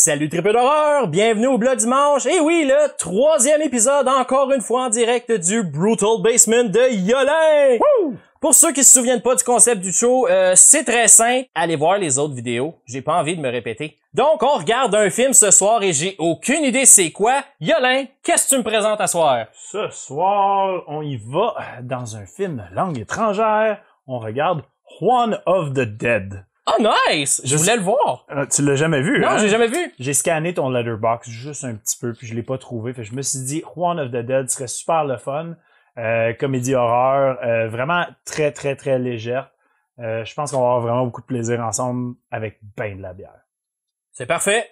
Salut triple d'horreur, bienvenue au Blood Dimanche, et oui, le 3e épisode encore une fois en direct du Brutal Basement de Yolin! Woo! Pour ceux qui se souviennent pas du concept du show, c'est très simple, allez voir les autres vidéos, j'ai pas envie de me répéter. Donc on regarde un film ce soir et j'ai aucune idée c'est quoi. Yolin, qu'est-ce que tu me présentes à soir? Ce soir, on y va dans un film langue étrangère, on regarde One of the Dead. Oh nice! Je voulais le voir! Tu l'as jamais vu, Non, hein? j'ai jamais vu! J'ai scanné ton letterbox juste un petit peu, puis je l'ai pas trouvé. Fait que je me suis dit, One of the Dead serait super le fun. Comédie horreur, vraiment très, très, très légère. Je pense qu'on va avoir vraiment beaucoup de plaisir ensemble avec ben de la bière. C'est parfait!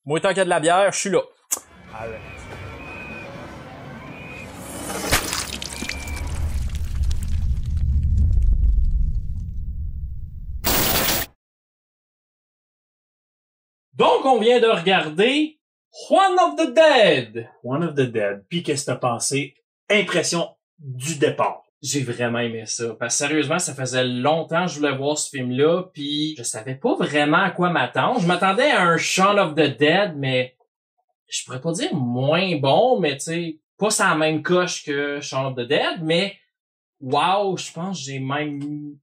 Moi, tant qu'il y a de la bière, je suis là. Allez. Donc, on vient de regarder One of the Dead. One of the Dead. Puis qu'est-ce que t'as pensé? Impression du départ. J'ai vraiment aimé ça. Parce que sérieusement, ça faisait longtemps que je voulais voir ce film-là, puis je savais pas vraiment à quoi m'attendre. Je m'attendais à un Shaun of the Dead, mais je pourrais pas dire moins bon, mais tu sais, pas sur la même coche que Shaun of the Dead, mais wow, je pense que j'ai même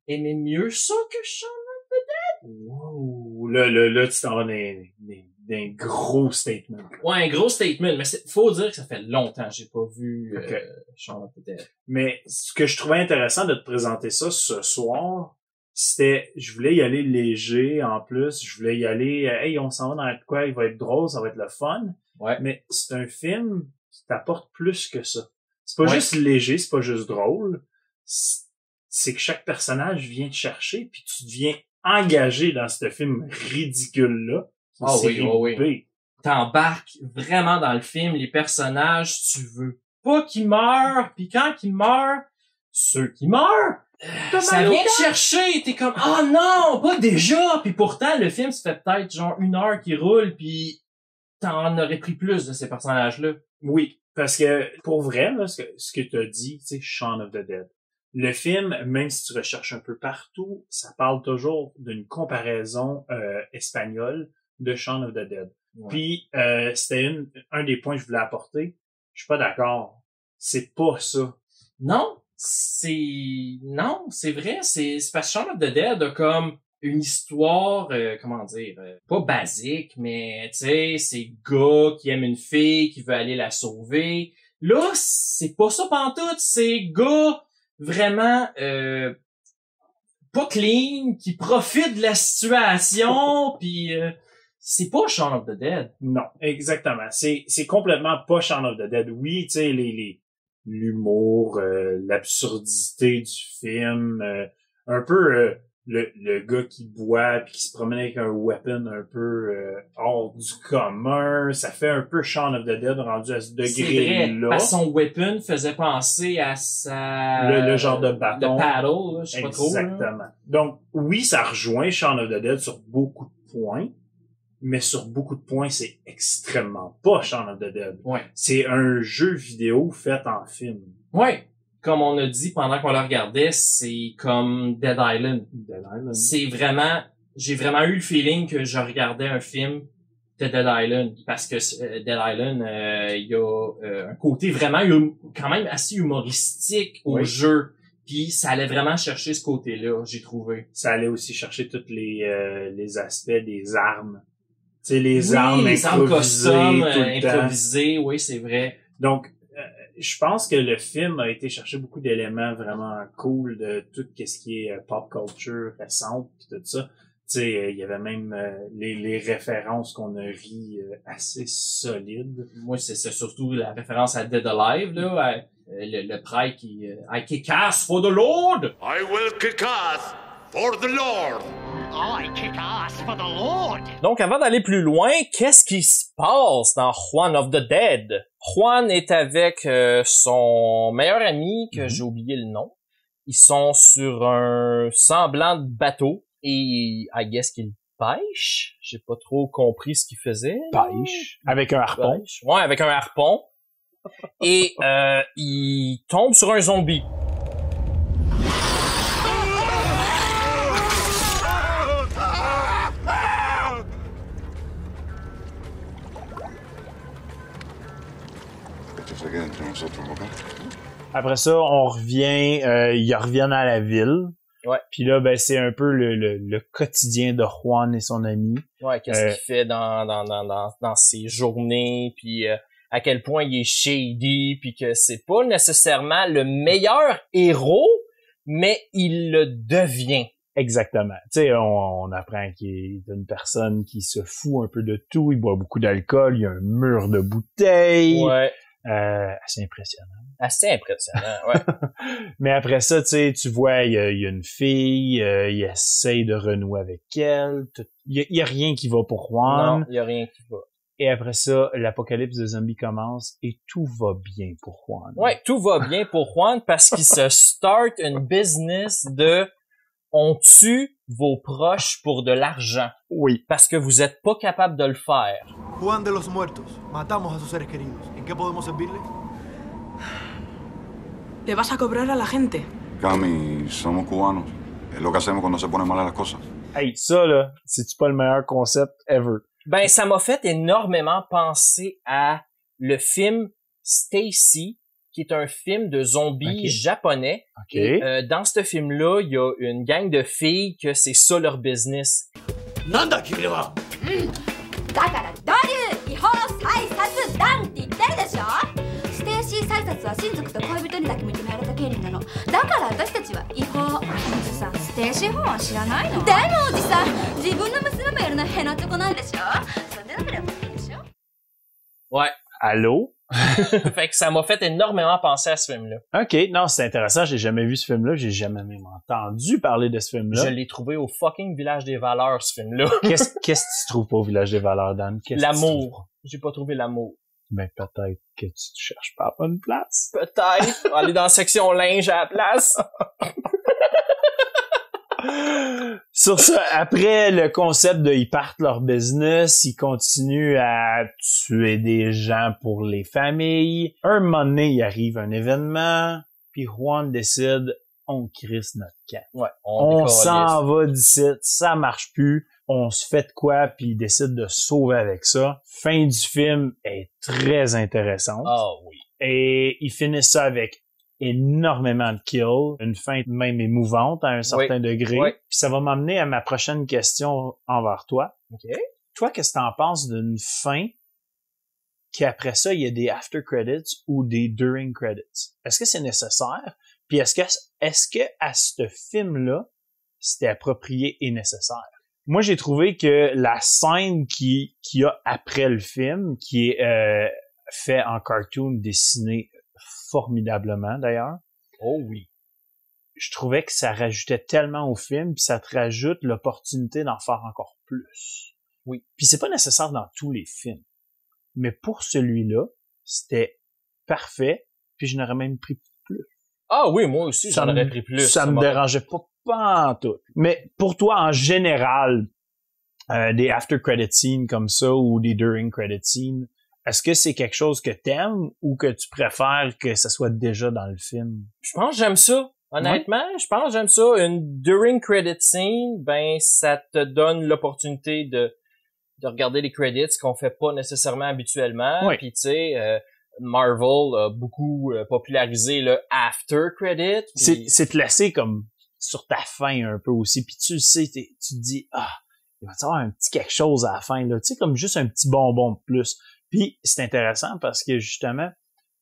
aimé mieux ça que Shaun of the Dead. Wow. Là, tu t'en vas d'un gros statement. Ouais, un gros statement, mais faut dire que ça fait longtemps que j'ai pas vu Okay. Shaun of the Dead. Mais ce que je trouvais intéressant de te présenter ça ce soir, c'était, je voulais y aller léger en plus, je voulais y aller, hey, on s'en va dans quoi, il va être drôle, ça va être le fun. Ouais. Mais c'est un film qui t'apporte plus que ça. C'est pas juste léger, c'est pas juste drôle. C'est que chaque personnage vient te chercher, puis tu deviens engagé dans ce film ridicule-là. Ah oui. T'embarques vraiment dans le film, les personnages, tu veux pas qu'ils meurent, puis quand ils meurent, ceux qui meurent, ça vient te chercher, t'es comme, oh non, pas déjà, puis pourtant, le film, ça fait peut-être genre 1 heure qu'il roule, puis t'en aurais pris plus de ces personnages-là. Oui, parce que, pour vrai, là, ce que t'as dit, tu sais, Shaun of the Dead. Le film, même si tu recherches un peu partout, ça parle toujours d'une comparaison espagnole de Shaun of the Dead. Ouais. Puis, c'était un des points que je voulais apporter. Je suis pas d'accord. C'est pas ça. Non, c'est vrai. C'est parce que Shaun of the Dead a comme une histoire, comment dire, pas basique, mais tu sais, c'est gars qui aime une fille, qui veut aller la sauver. Là, c'est pas ça pantoute. C'est gars vraiment pas clean, qui profite de la situation, puis c'est pas Shaun of the Dead. Non, exactement. C'est complètement pas Shaun of the Dead. Oui, tu sais, l'humour, l'absurdité du film, un peu le gars qui boit puis qui se promène avec un weapon un peu hors du commun, ça fait un peu Shaun of the Dead rendu à ce degré-là. Parce que son weapon faisait penser à sa... Le genre de bâton. Le paddle, là, je sais pas trop. Exactement. Donc, oui, ça rejoint Shaun of the Dead sur beaucoup de points, mais sur beaucoup de points, c'est extrêmement pas Shaun of the Dead. Ouais. C'est un jeu vidéo fait en film. Ouais. Comme on a dit pendant qu'on le regardait, c'est comme Dead Island. Dead Island. C'est vraiment... J'ai vraiment eu le feeling que je regardais un film de Dead Island. Parce que Dead Island, il y a un côté vraiment quand même assez humoristique au jeu. Puis ça allait vraiment chercher ce côté-là, j'ai trouvé. Ça allait aussi chercher tous les aspects des armes. Tu sais, les armes custom, improvisées, oui, c'est vrai. Donc, je pense que le film a été chercher beaucoup d'éléments vraiment cool de tout ce qui est pop culture récente pis tout ça. Tu sais, il y avait même les références qu'on a ri assez solides. Moi, c'est surtout la référence à Dead Alive, là, le prêtre qui I kick ass for the Lord. I will kick ass for the Lord. I kick ass for the Lord. Donc, avant d'aller plus loin, qu'est-ce qui se passe dans One of the Dead? Juan est avec son meilleur ami, que j'ai oublié le nom. Ils sont sur un semblant de bateau et I guess qu'ils pêchent. J'ai pas trop compris ce qu'ils faisaient. Pêche. Avec un harpon. Pêche. Ouais, avec un harpon. Et ils tombent sur un zombie. se quede entre nosotros, ¿ok? Après ça, on revient, ils reviennent à la ville. Ouais. Puis là, ben c'est un peu le quotidien de Juan et son ami. Ouais, qu'est-ce qu'il fait dans ses journées, puis à quel point il est shady, puis que c'est pas nécessairement le meilleur héros, mais il le devient. Exactement. Tu sais, on apprend qu'il est une personne qui se fout un peu de tout. Il boit beaucoup d'alcool. Il y a un mur de bouteilles. Ouais. Assez impressionnant. Assez impressionnant, ouais. Mais après ça, tu sais, tu vois, il y a une fille, il essaye de renouer avec elle. Il y a rien qui va pour Juan. Non, il y a rien qui va. Et après ça, l'apocalypse de zombies commence et tout va bien pour Juan. Ouais, tout va bien pour Juan parce qu'il se start une business de on tue vos proches pour de l'argent. Oui. Parce que vous êtes pas capable de le faire. Juan de los Muertos. Matamos a sus seres queridos. ¿En qué podemos servirle? Le vas a cobrar a la gente. Cami, somos cubanos. Es lo que hacemos cuando se ponen malas las cosas. Hey, ça, là, c'est-tu pas le meilleur concept ever? Ben, ça m'a fait énormément penser à le film Stacy, qui est un film de zombies japonais. OK. Et, dans ce film-là, il y a une gang de filles que c'est ça leur business. なんだ君はだからドリュー違法採殺団って言ってるでしょ。ステイシー採殺は親族と恋人にだけ認められた権利なの。だから私たちは違法。おじさん、ステイシー法は知らないの？でもおじさん、自分の娘もやるのヘナチョコなんでしょ。それだけでもいいでしょ。 Ouais. Allô? Fait que ça m'a fait énormément penser à ce film-là. OK, non, c'est intéressant. J'ai jamais vu ce film-là. J'ai jamais même entendu parler de ce film-là. Je l'ai trouvé au fucking Village des Valeurs, ce film-là. Qu'est-ce que tu trouves pas au Village des Valeurs, Dan? L'amour. J'ai pas trouvé l'amour. Ben, peut-être que tu te cherches pas à la bonne place. Peut-être. Aller dans la section linge à la place. Sur ça, après le concept de ils partent leur business, ils continuent à tuer des gens pour les familles. Un moment donné, il arrive un événement, puis Juan décide, on crisse notre camp. Ouais, On s'en va d'ici, ça marche plus, on se fait de quoi, puis il décide de se sauver avec ça. Fin du film est très intéressante. Ah oui. Et ils finissent ça avec énormément de kills, une fin même émouvante à un certain degré. Oui. Puis ça va m'amener à ma prochaine question envers toi. OK. Toi, qu'est-ce que t'en penses d'une fin qu'après ça, il y a des after credits ou des during credits? Est-ce que c'est nécessaire? Puis est-ce que à ce film-là, c'était approprié et nécessaire? Moi, j'ai trouvé que la scène qu'il y a après le film, qui est fait en cartoon dessiné formidablement d'ailleurs. Oh oui. Je trouvais que ça rajoutait tellement au film, puis ça te rajoute l'opportunité d'en faire encore plus. Oui. Puis c'est pas nécessaire dans tous les films. Mais pour celui-là, c'était parfait, puis je n'aurais même pris plus. Ah oui, moi aussi, j'en aurais pris plus. Ça me dérangeait pas en tout. Mais pour toi, en général, des after credit scenes comme ça ou des during credit scenes, est-ce que c'est quelque chose que t'aimes ou que tu préfères que ça soit déjà dans le film? Je pense que j'aime ça. Honnêtement, je pense que j'aime ça. Une during credit scene, ben, ça te donne l'opportunité de regarder les credits qu'on fait pas nécessairement habituellement. Oui. Puis tu sais, Marvel a beaucoup popularisé le after credit. Puis... C'est te laisser comme sur ta faim un peu aussi. Puis tu le sais, tu te dis, il va y avoir un petit quelque chose à la fin, là. Tu sais, comme juste un petit bonbon de plus. Puis c'est intéressant parce que justement,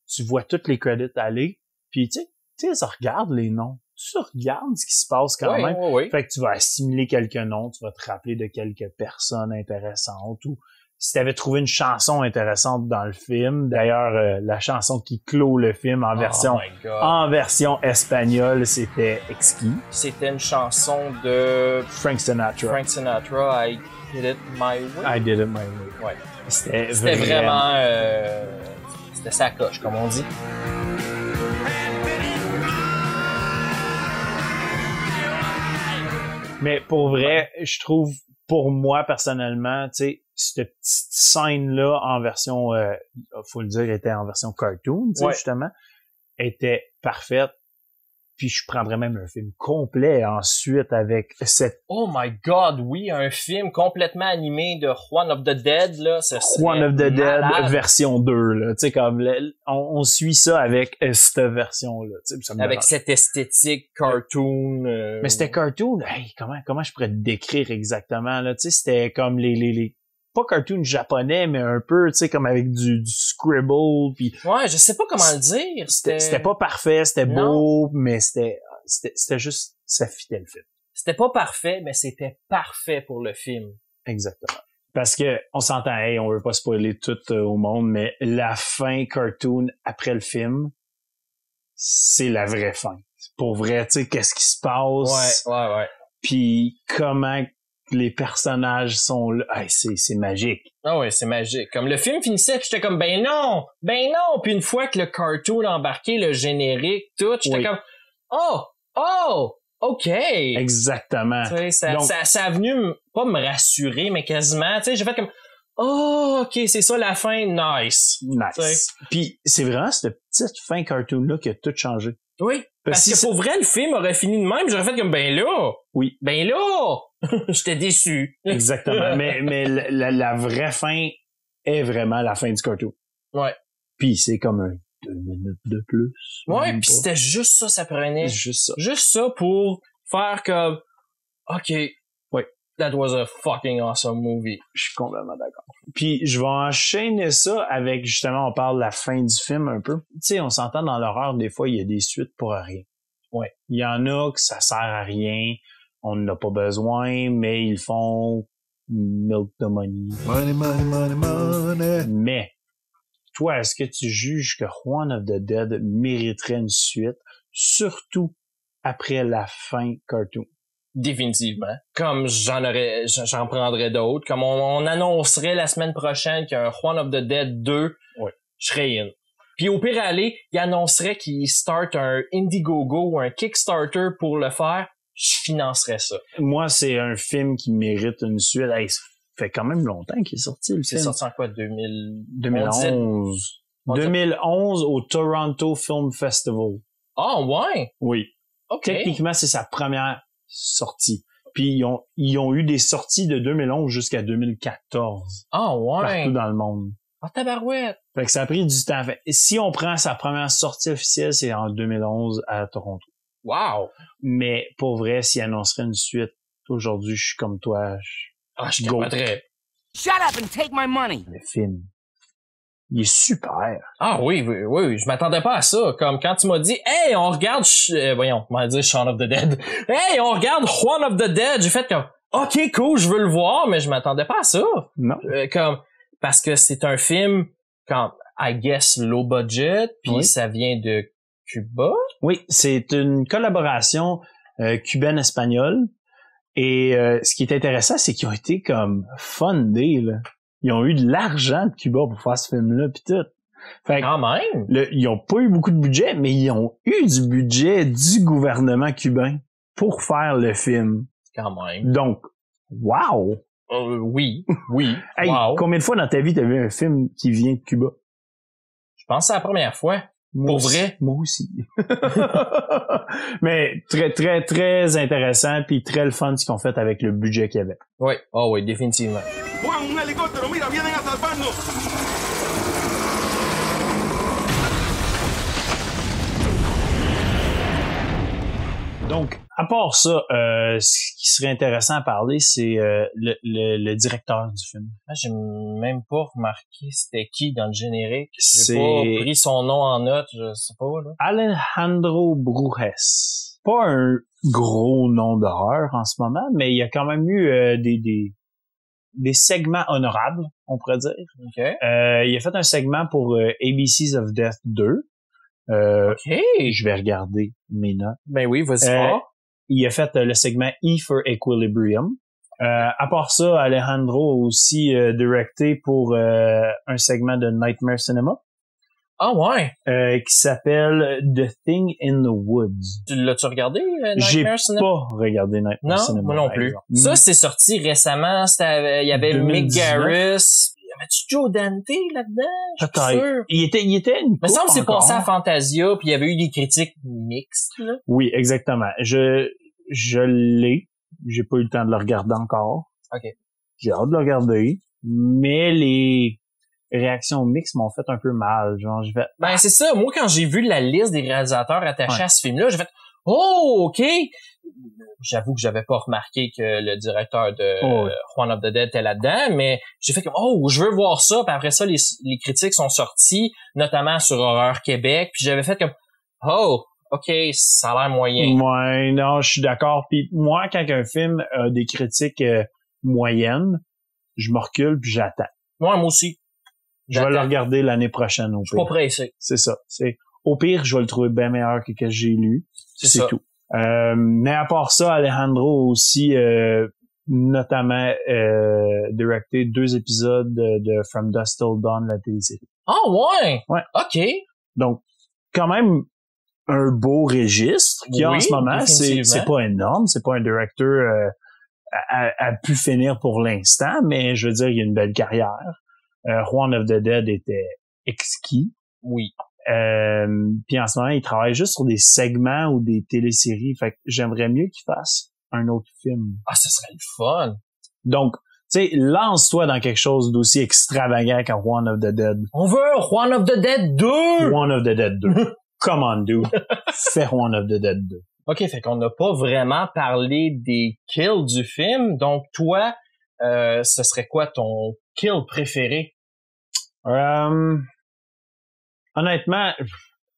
tu vois tous les credits aller, puis tu sais, ça regarde les noms. Tu regardes ce qui se passe quand même. Oui. Fait que tu vas assimiler quelques noms, tu vas te rappeler de quelques personnes intéressantes ou si tu avais trouvé une chanson intéressante dans le film. D'ailleurs, la chanson qui clôt le film en version espagnole, c'était exquis. C'était une chanson de Frank Sinatra. I Did It My Way. I Did It My Way. Ouais. C'était vraiment c'était sa coche, comme on dit. Mais pour vrai, je trouve, pour moi, personnellement, tu sais, cette petite scène-là en version, faut le dire, était en version cartoon, tu sais, justement, était parfaite. Puis je prendrais même un film complet ensuite avec cette Oh my god, oui, un film complètement animé de Juan of the Dead, là, ça serait One of the malade. Dead version 2, là. Tu sais, comme, on suit ça avec cette version-là. Tu sais, ça me Avec dérange. cette esthétique cartoon. Mais c'était cartoon, hey, comment je pourrais te décrire exactement, là? Tu sais, c'était comme les pas cartoon japonais, mais un peu, tu sais, comme avec du scribble, puis Ouais, je sais pas comment le dire. c'était pas parfait, c'était Non. beau, mais c'était juste, ça fitait le film. C'était pas parfait, mais c'était parfait pour le film. Exactement. Parce que, on s'entend, hey, on veut pas spoiler tout au monde, mais la fin cartoon après le film, c'est la vraie fin. Pour vrai, tu sais, qu'est-ce qui se passe, Ouais. puis comment les personnages sont là. Hey, c'est magique. Ah ouais, c'est magique. Comme le film finissait, puis j'étais comme, ben non! Puis une fois que le cartoon a embarqué, le générique, tout, j'étais Oui. comme, oh, ok. Exactement. Tu sais, Donc- ça a venu pas me rassurer, mais quasiment, tu sais, j'ai fait comme, oh, ok, c'est ça la fin, nice. Nice. Puis c'est vraiment cette petite fin cartoon-là qui a tout changé. Oui. Parce Si que c'est- pour vrai, le film aurait fini de même, j'aurais fait comme, ben là! Oui. Ben là! J'étais déçu. Exactement. mais la vraie fin est vraiment la fin du cartoon. Ouais. Puis c'est comme 2 minutes de plus. Ouais, Même puis pas. c'était juste ça, ça prenait. C'est juste ça. Juste ça pour faire comme, OK. Oui. That was a fucking awesome movie. Je suis complètement d'accord. Puis je vais enchaîner ça avec, justement, on parle de la fin du film un peu. Tu sais, on s'entend dans l'horreur, des fois, il y a des suites pour rien. Ouais. Il y en a que ça sert à rien, on n'en a pas besoin, mais ils font milk the money. Mais, toi, est-ce que tu juges que Juan of the Dead mériterait une suite, surtout après la fin cartoon? Définitivement. Comme j'en prendrais d'autres. Comme on annoncerait la semaine prochaine qu'il y a un Juan of the Dead 2. Ouais. Je serais in. Puis au pire aller, il annoncerait qu'il start un Indiegogo ou un Kickstarter pour le faire. Je financerais ça. Moi, c'est un film qui mérite une suite. Hey, ça fait quand même longtemps qu'il est sorti, le C'est film. sorti en quoi, 2000? 2011. On disait- 2011 au Toronto Film Festival. Ah, ouais! Oui. OK. Techniquement, c'est sa première sortie. Puis ils ont eu des sorties de 2011 jusqu'à 2014 Ah, ouais! partout dans le monde. Ah, tabarouette! Fait que ça a pris du temps. Fait, si on prend sa première sortie officielle, c'est en 2011 à Toronto. Wow! Mais pour vrai, s'il annoncerait une suite, aujourd'hui, je suis comme toi. Ah, je Go. capoterais. Shut up and take my money. Le film, il est super. Ah oui, je m'attendais pas à ça. Comme quand tu m'as dit, hey, on regarde, voyons, on va dire Shaun of the Dead. Hey, on regarde Juan of the Dead. J'ai fait comme, ok, cool, je veux le voir, mais je m'attendais pas à ça. Non? Comme, parce que c'est un film, comme, I guess, low budget, puis Oui. ça vient de Cuba. Oui, c'est une collaboration cubaine-espagnole. Et ce qui est intéressant, c'est qu'ils ont été comme fundés, là. Ils ont eu de l'argent de Cuba pour faire ce film-là, pis tout. Fait que, Quand même. ils ont pas eu beaucoup de budget, mais ils ont eu du budget du gouvernement cubain pour faire le film. Quand même. Donc, wow! Oui. Hey, Wow. combien de fois dans ta vie t'as vu un film qui vient de Cuba? Je pense que c'est la première fois. Moi Pour aussi. vrai? Moi aussi. Mais très, très, très intéressant, puis très le fun ce qu'ils ont fait avec le budget qu'il y avait. Oui. Oh oui, définitivement. Juan, un helicóptero, mira, vienen a salvarnos. Donc, à part ça, ce qui serait intéressant à parler, c'est le directeur du film. Ah, j'ai même pas remarqué c'était qui dans le générique. C'est- J'ai pas pris son nom en note, je sais pas, là. Alejandro Brujes. Pas un gros nom d'horreur en ce moment, mais il y a quand même eu des segments honorables, on pourrait dire. OK. Il a fait un segment pour ABCs of Death 2. OK. Je vais regarder mes notes. Ben oui, vas-y Euh, fort. Il a fait le segment E for Equilibrium. À part ça, Alejandro a aussi directé pour un segment de Nightmare Cinema Ah ouais. qui s'appelle The Thing in the Woods. L'as-tu regardé, J'ai Nightmare Cinema? pas regardé Nightmare Non, Cinema. moi non par plus. exemple. Ça, c'est sorti récemment. Il y avait Mick 2019. Garris. Avait-tu Joe Dante là-dedans? Je suis pas Peut-être. sûr. Il était une Il me semble que c'est encore. passé à Fantasia, puis il y avait eu des critiques mixtes, là. Oui, exactement. Je l'ai. J'ai pas eu le temps de le regarder encore. OK. J'ai hâte de le regarder. Mais les réactions mixtes m'ont fait un peu mal. Genre, je vais... Ben, c'est ça. Moi, quand j'ai vu la liste des réalisateurs attachés à ce film-là, j'ai fait, oh, OK. J'avoue que j'avais pas remarqué que le directeur de Juan of the Dead était là-dedans, mais j'ai fait comme, oh, je veux voir ça. Puis après ça, les critiques sont sorties, notamment sur Horreur Québec. Puis j'avais fait comme, oh, OK, ça a l'air moyen. Ouais, non, je suis d'accord. Puis moi, quand un film a des critiques moyennes, je me recule puis j'attends. Moi aussi. Je vais le regarder l'année prochaine au Je suis pas pire. pressé. C'est ça. Au pire, je vais le trouver bien meilleur que j'ai lu. C'est C'est ça. tout. Mais à part ça, Alejandro a aussi notamment directé 2 épisodes de From Dusk Till Dawn, la télésérie. Ah ouais? Ouais. OK. Donc, quand même un beau registre qui en Oui, ce moment, définitivement. c'est pas énorme, c'est pas un directeur a pu finir pour l'instant, mais je veux dire, il y a une belle carrière. Juan of the Dead était exquis. Oui. Puis en ce moment, il travaille juste sur des segments ou des téléséries. Fait que j'aimerais mieux qu'il fasse un autre film. Ah, ça serait le fun. Donc, tu sais, lance-toi dans quelque chose d'aussi extravagant qu'un Juan of the Dead. On veut Juan of the Dead 2! Juan of the Dead 2. Come on, dude. Fais Juan of the Dead 2. OK, fait qu'on n'a pas vraiment parlé des kills du film. Donc, toi, ce serait quoi ton kill préféré? Honnêtement,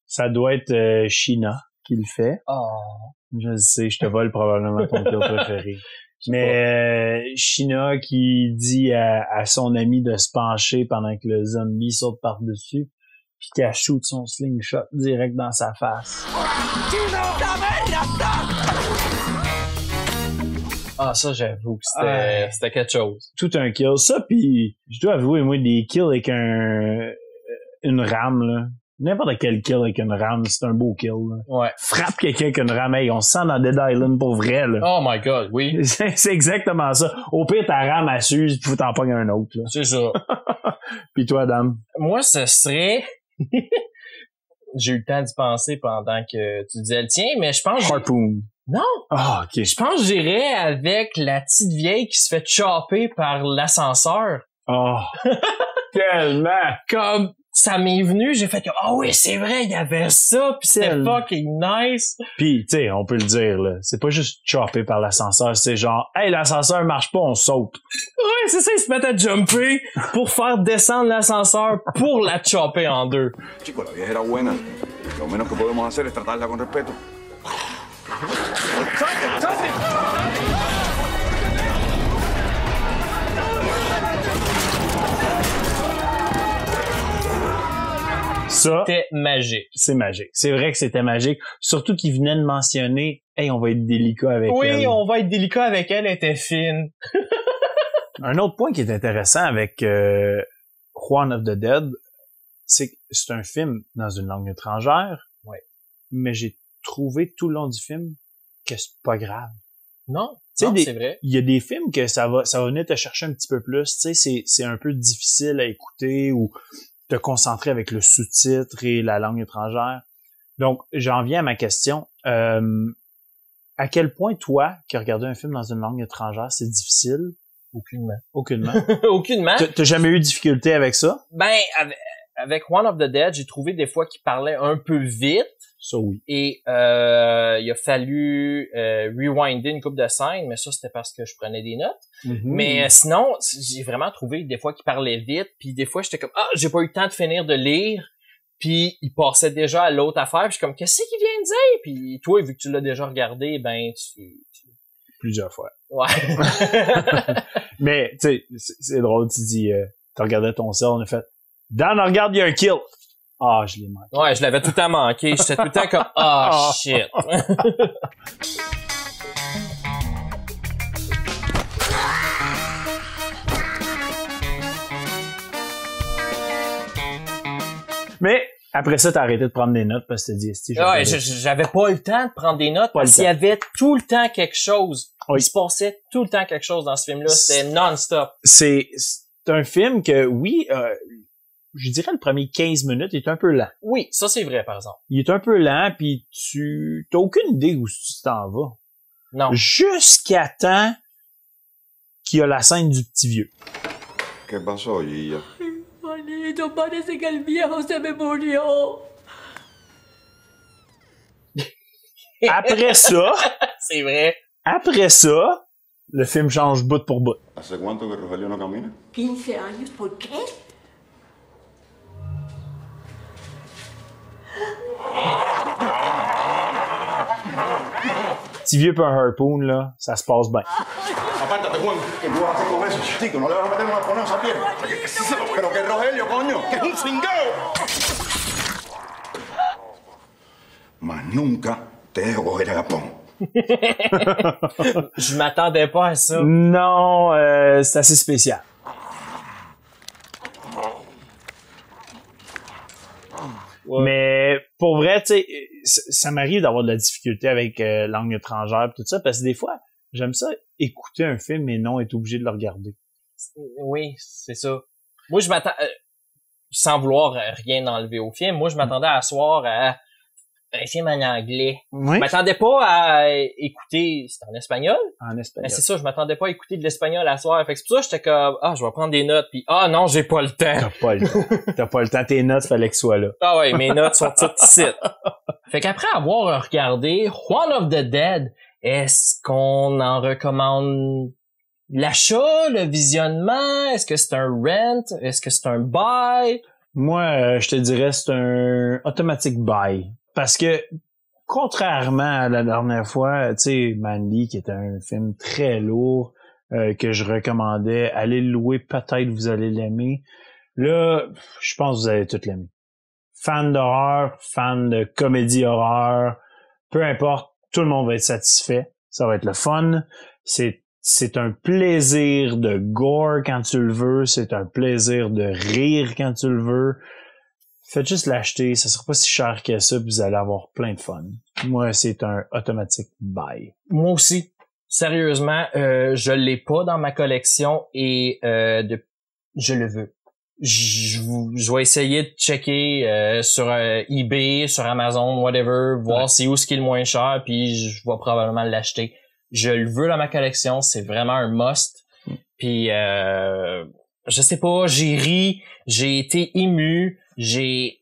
ça doit être Sheena qui le fait. Oh. Je sais, je te vole probablement ton kill préféré. Mais Sheena qui dit à son ami de se pencher pendant que le zombie saute par-dessus, puis qu'elle shoot son slingshot direct dans sa face. Ah, ça, j'avoue que Ouais. c'était quelque chose. Tout un kill. Ça, puis je dois avouer, moi, des kills avec une rame, là. N'importe quel kill avec une rame, c'est un beau kill, là. Ouais. Frappe quelqu'un avec une rame, hey, on se sent dans Dead Island pour vrai, là. Oh my God, oui. C'est exactement ça. Au pire, ta rame, elle s'use, puis faut t'en pogner un autre, là. C'est ça. Puis toi, dame? Moi, ce serait... J'ai eu le temps d'y penser pendant que tu disais le tien, mais je pense... Harpoon. Non! Ah, OK. Je pense que j'irais avec la petite vieille qui se fait chopper par l'ascenseur. Oh. Tellement. Comme ça m'est venu, j'ai fait que oh oui, c'est vrai, il y avait ça, puis c'était Tellement. fucking nice. Puis, tu sais, on peut le dire, là. C'est pas juste chopé par l'ascenseur, c'est genre, hey, l'ascenseur marche pas, on saute. Ouais, c'est ça, ils se mettent à jumper pour faire descendre l'ascenseur pour la chopper en deux. Chico, la vieja era buena. Lo menos que podemos hacer es tratarla con respeto. Ça, C'était magique. c'est magique. C'est vrai que c'était magique. Surtout qu'il venait de mentionner, hey, on va être délicat avec Oui, elle. on va être délicat avec elle, elle était fine. Un autre point qui est intéressant avec Juan of the Dead, c'est que c'est un film dans une langue étrangère. Ouais. Mais j'ai trouvé tout le long du film que c'est pas grave. Non, Tu sais, non, c'est vrai. Il y a des films que ça va venir te chercher un petit peu plus. Tu sais, c'est un peu difficile à écouter ou te concentrer avec le sous-titre et la langue étrangère. Donc, j'en viens à ma question. À quel point, toi, qui as regardé un film dans une langue étrangère, c'est difficile? Aucunement. Aucunement. Aucunement. T'as jamais eu de difficulté avec ça? Ben, avec One of the Dead, j'ai trouvé des fois qu'il parlait un peu vite. Ça, oui. Et il a fallu rewinder une couple de scènes, mais ça, c'était parce que je prenais des notes. Mais sinon, j'ai vraiment trouvé des fois qu'il parlait vite, puis des fois, j'étais comme « Ah, j'ai pas eu le temps de finir de lire », puis il passait déjà à l'autre affaire, puis je suis comme « Qu'est-ce qu'il vient de dire? » Puis toi, vu que tu l'as déjà regardé, ben, Plusieurs fois. Ouais. Mais, tu sais, c'est drôle, tu dis, t'as regardé ton sel, on a fait « Dan, regarde, il y a un kill! » Ah, je l'ai manqué. Ouais, je l'avais tout le temps manqué. J'étais tout le temps comme « Ah, shit! » Mais, après ça, t'as arrêté de prendre des notes parce que t'as dit, Esti, Ouais, j'avais pas eu le temps de prendre des notes Pas parce le qu'il y avait tout le temps quelque chose. Oui. Il se passait tout le temps quelque chose dans ce film-là. C'était non-stop. c'est c'est un film que, oui, je dirais le premier 15 minutes est un peu lent. Oui, ça c'est vrai, par exemple. Il est un peu lent, puis t'as aucune idée où tu t'en vas. Non. Jusqu'à temps qu'il y a la scène du petit vieux. ¿Qué pasó, Gilla? Juanito, parece que el viejo se me murió. Après ça, C'est vrai. après ça, le film change bout pour bout. ¿Hace cuánto que Rogelio no camina? 15 años, ¿por qué? Petit vieux pis un harpoon, là, ça se passe bien. Apártate, Juan. ¿Qué tú vas a hacer con eso, chiquito? ¿No le vas a meter una pone a esa pierna? Pero que es Rogelio, coño, que es un cingado. Más nunca te dejo coger el Japón. Je m'attendais pas à ça. Non, c'est assez spécial. Ouais. Mais pour vrai, tu sais, ça m'arrive d'avoir de la difficulté avec langue étrangère et tout ça, parce que des fois, j'aime ça écouter un film et non être obligé de le regarder. Oui, c'est ça. Moi, je m'attends, sans vouloir rien enlever au film, moi, je m'attendais à asseoir à un film en anglais. Oui. Je m'attendais pas à écouter, c'était en espagnol? En espagnol. Mais c'est ça, je m'attendais pas à écouter de l'espagnol à soir. Fait que c'est pour ça que j'étais comme, je vais prendre des notes, puis non, j'ai pas le temps. T'as pas le temps. T'as pas le temps. Tes notes, fallait que soient là. Ah ouais, mes notes sont toutes ici. Fait qu'après avoir regardé Juan of the Dead, est-ce qu'on en recommande l'achat, le visionnement? Est-ce que c'est un rent? Est-ce que c'est un buy? Moi, je te dirais c'est un automatic buy. Parce que, contrairement à la dernière fois, tu sais, Mandy, qui était un film très lourd, que je recommandais, allez le louer, peut-être vous allez l'aimer. Là, je pense que vous allez tout l'aimer. Fan d'horreur, fan de comédie horreur, peu importe, tout le monde va être satisfait. Ça va être le fun. C'est un plaisir de gore quand tu le veux. C'est un plaisir de rire quand tu le veux. Faites juste l'acheter, ça sera pas si cher que ça, puis vous allez avoir plein de fun. Moi, c'est un automatic buy. Moi aussi. Sérieusement, je l'ai pas dans ma collection et je le veux. Je vais essayer de checker sur eBay, sur Amazon, whatever, voir c'est où ce qui est le moins cher, puis je vais probablement l'acheter. Je le veux dans ma collection, c'est vraiment un must. Puis je sais pas, j'ai ri, j'ai été ému. J'ai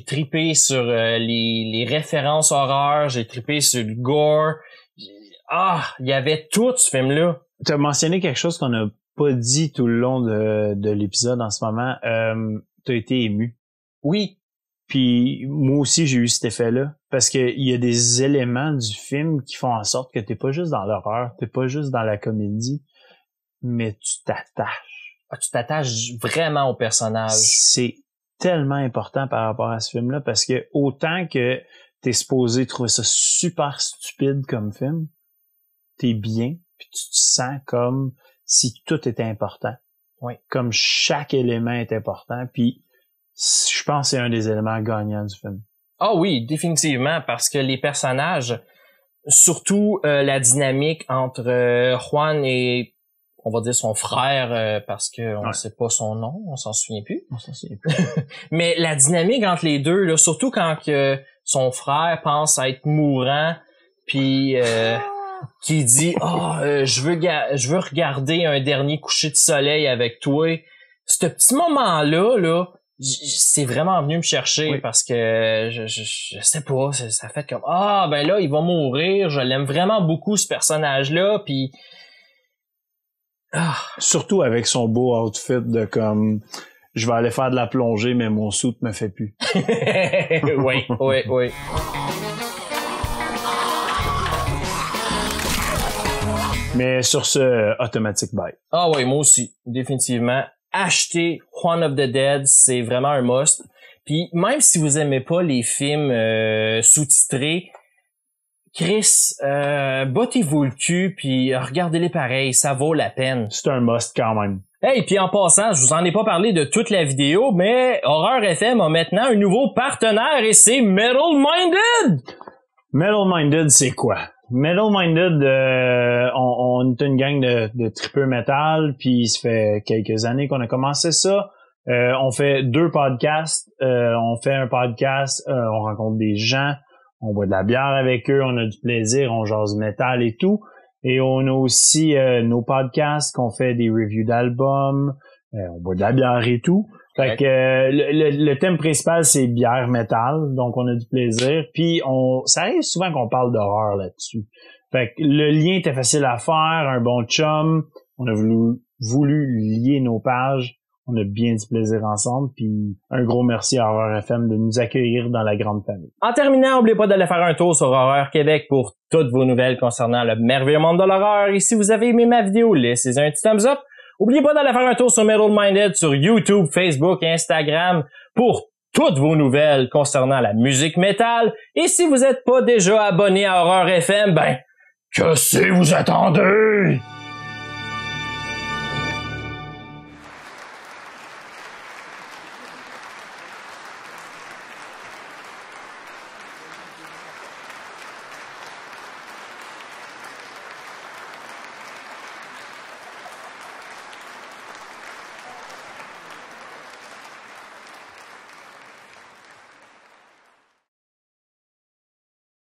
trippé sur les références horreur, j'ai trippé sur le gore. Il y avait tout ce film-là. Tu as mentionné quelque chose qu'on n'a pas dit tout le long de l'épisode en ce moment. Tu as été ému. Oui. Puis moi aussi, j'ai eu cet effet-là. Parce que il y a des éléments du film qui font en sorte que t'es pas juste dans l'horreur, t'es pas juste dans la comédie, mais tu t'attaches. Tu t'attaches vraiment au personnage. C'est tellement important par rapport à ce film-là parce que autant que t'es supposé trouver ça super stupide comme film, t'es bien puis tu te sens comme si tout était important. Oui. Comme chaque élément est important puis je pense que c'est un des éléments gagnants du film. Ah oui, définitivement parce que les personnages, surtout la dynamique entre Juan et on va dire son frère parce que on sait pas son nom, on s'en souvient plus. Mais la dynamique entre les deux, là, surtout quand son frère pense à être mourant, puis qui dit je veux regarder un dernier coucher de soleil avec toi. Ce petit moment-là, là, c'est vraiment venu me chercher parce que je sais pas, ça fait comme ben là il va mourir, je l'aime vraiment beaucoup ce personnage-là, puis surtout avec son beau outfit de comme je vais aller faire de la plongée mais mon suit me fait plus. oui. Mais sur ce automatic buy. Ah oui, moi aussi, définitivement. Acheter Juan of the Dead, c'est vraiment un must. Puis même si vous aimez pas les films sous-titrés, Chris, battez-vous le cul puis regardez-les pareil, ça vaut la peine. C'est un must quand même. Hey, puis en passant, je vous en ai pas parlé de toute la vidéo, mais Horreur FM a maintenant un nouveau partenaire et c'est Metal Minded. Metal Minded, c'est quoi? Metal Minded, on est une gang de tripeux metal, puis ça fait quelques années qu'on a commencé ça. On fait 2 podcasts. On fait un podcast, on rencontre des gens, on boit de la bière avec eux, on a du plaisir, on jase métal et tout. Et on a aussi nos podcasts qu'on fait des reviews d'albums, on boit de la bière et tout. Fait que le thème principal c'est bière métal, donc on a du plaisir. Puis ça arrive souvent qu'on parle d'horreur là-dessus. Fait que le lien était facile à faire, un bon chum. On a voulu lier nos pages. On a bien du plaisir ensemble, puis un gros merci à Horreur FM de nous accueillir dans la grande famille. En terminant, n'oubliez pas d'aller faire un tour sur Horreur Québec pour toutes vos nouvelles concernant le merveilleux monde de l'horreur. Et si vous avez aimé ma vidéo, laissez un petit thumbs up. N'oubliez pas d'aller faire un tour sur Metal Minded sur YouTube, Facebook et Instagram pour toutes vos nouvelles concernant la musique métal. Et si vous n'êtes pas déjà abonné à Horreur FM, ben, que si vous attendez?